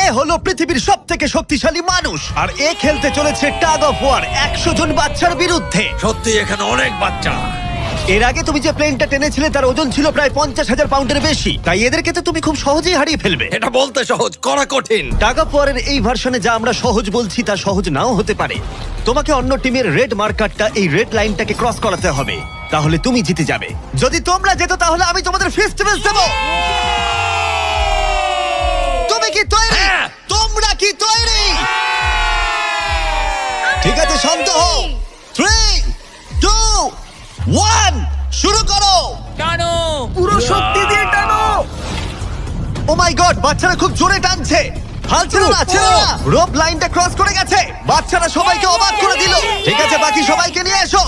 এ হলো পৃথিবীর সবথেকে শক্তিশালী মানুষ, আর এ খেলতে চলেছে টাগ অফ ওয়ার 100 জন বাচ্চার বিরুদ্ধে। সত্যি এখানে অনেক বাচ্চা। এর আগে তুমি যে প্লেনটা টেনেছিলে তার ওজন ছিল প্রায় 50,000 পাউন্ডের বেশি, তাই এদেরকে তো তুমি খুব সহজেই হারিয়ে ফেলবে। এটা বলতে সহজ, করা কঠিন। টাগ অফ ওয়ারের এই ভার্সনে যা আমরা সহজ বলছি তা সহজ নাও হতে পারে। তোমাকে অন্য টিমের রেড মার্কারটা এই রেড লাইনটাকে ক্রস করাতে হবে, তাহলে তুমি জিতে যাবে। যদি তোমরা যেত তাহলে আমি তোমাদের ফেস্টিভ্যাল দেব। তুমি কি তৈরি? হ্যাঁ। তোমরা কি তৈরি? ঠিক আছে, শান্ত হও। 3, 2, 1 শুরু করো। টানো পুরো শক্তি দিয়ে টানো। ও মাই গড, বাচ্চারা খুব জোরে টানছে। হাল ছেড়ো না, ছেড়ো না। রোপ লাইনটা ক্রস করে গেছে। বাচ্চারা সবাইকে অবাক করে দিল। ঠিক আছে, বাকি সবাইকে নিয়ে এসো।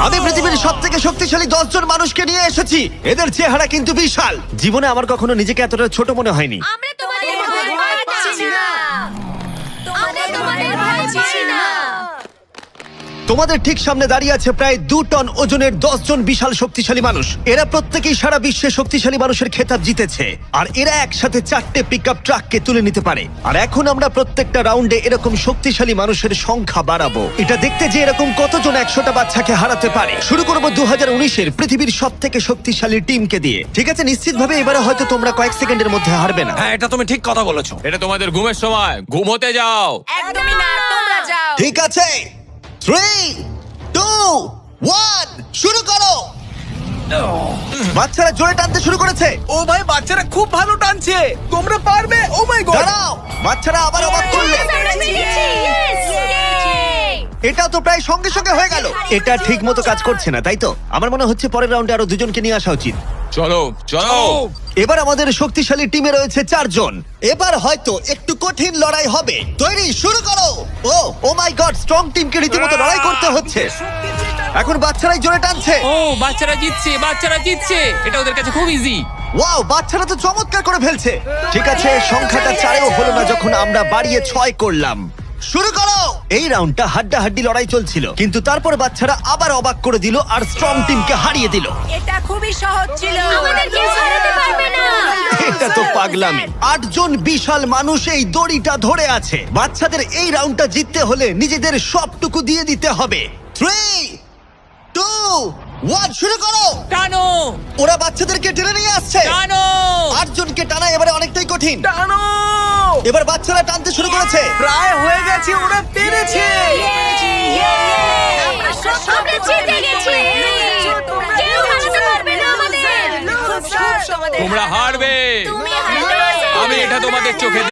আমি পৃথিবীর সবথেকে শক্তিশালী 10 জন মানুষকে নিয়ে এসেছি। এদের চেহারা কিন্তু বিশাল। জীবনে আমার কখনো নিজেকে এতটা ছোট মনে হয়নি। আমরা তোমাদের ভয় পাচ্ছি না। আমরা তোমাদের ভয় পাচ্ছি না। তোমাদের ঠিক সামনে দাঁড়িয়ে আছে প্রায় 2 টন ওজনের 10 জন বিশাল শক্তিশালী মানুষ। এরা প্রত্যেকেই সারা বিশ্বে শক্তিশালী মানুষের খেতাব জিতেছে, আর এরা একসাথে 4টে পিকআপ ট্রাককে তুলে নিতে পারে। আর এখন আমরা প্রত্যেকটা রাউন্ডে এরকম শক্তিশালী মানুষের সংখ্যা বাড়াবো, এটা দেখতে যে এরকম কতজন 100টা বাচ্চাকে হারাতে পারে। শুরু করবো 2019-এর পৃথিবীর সবথেকে শক্তিশালী টিমকে দিয়ে। ঠিক আছে, নিশ্চিতভাবে এবারে হয়তো তোমরা কয়েক সেকেন্ডের মধ্যে হারবে না। হ্যাঁ, এটা তুমি ঠিক কথা বলেছো। এটা তোমাদের ঘুমের সময়, ঘুমোতে যাও। একদমই না, তোমরা যাও। ঠিক আছে, 3, 2, 1 শুরু করো। বাচ্চারা জোরে টানতে শুরু করেছে। ও ভাই, বাচ্চারা খুব ভালো টানছে। তোমরা পারবে। ও মাই গড। দাঁড়াও, বাচ্চারা আবার অবাক করলো। আমরা জিতেছি। এটা তো প্রায় সঙ্গে সঙ্গে হয়ে গেল। এটা ঠিক মতো কাজ করছে না, তাই তো? আমার মনে হচ্ছে পরের রাউন্ডে আরো 2 জনকে নিয়ে আসা উচিত। চলো চলো। এবার আমাদের শক্তিশালী টিমে রয়েছে 4 জন। এবার হয়তো একটু কঠিন লড়াই হবে। তৈরি, শুরু করো। ও মাই গড, স্ট্রং টিমকে রীতিমতো লড়াই করতে হচ্ছে। এখন বাচ্চারাই জোরে টানছে। ও বাচ্চারা জিতছে, বাচ্চারা জিতছে। এটা ওদের কাছে খুব ইজি। ওয়াও, বাচ্চারা তো চমৎকার করে ফেলছে। ঠিক আছে, সংখ্যাটা 4-এও হলো না যখন আমরা বাড়িয়ে 6 করলাম। শুরু করো। এই রাউন্ডটা হাড্ডাহাড্ডি লড়াই চলছিল, কিন্তু তারপর বাচ্চারা আবার অবাক করে দিল আর স্ট্রং টিমকে হারিয়ে দিল। এটা খুবই সহজ ছিল। আমাদের কেউ হারাতে পারবে না। এটা তো পাগলামি। 8 জন বিশাল মানুষ এই দড়িটা ধরে আছে। বাচ্চাদের এই রাউন্ডটা জিততে হলে নিজেদের সবটুকু দিয়ে দিতে হবে। 3, 2, 1 শুরু করো। টানো ওরা বাচ্চাদেরকে টেনে নিয়ে আসছে। টানো। 8 জনকে টানা এবারে অনেকটাই কঠিন। টানো। এবার বাচ্চারা টানতে শুরু করেছে। প্রায় হয়ে গেছে, ওরা পেরেছে। আমরা জিতে গেছি। কেউ হারাতে পারবে না আমাদের। তোমরা হারবে। তুমি হারবে। আমি এটা তোমাদের চোখে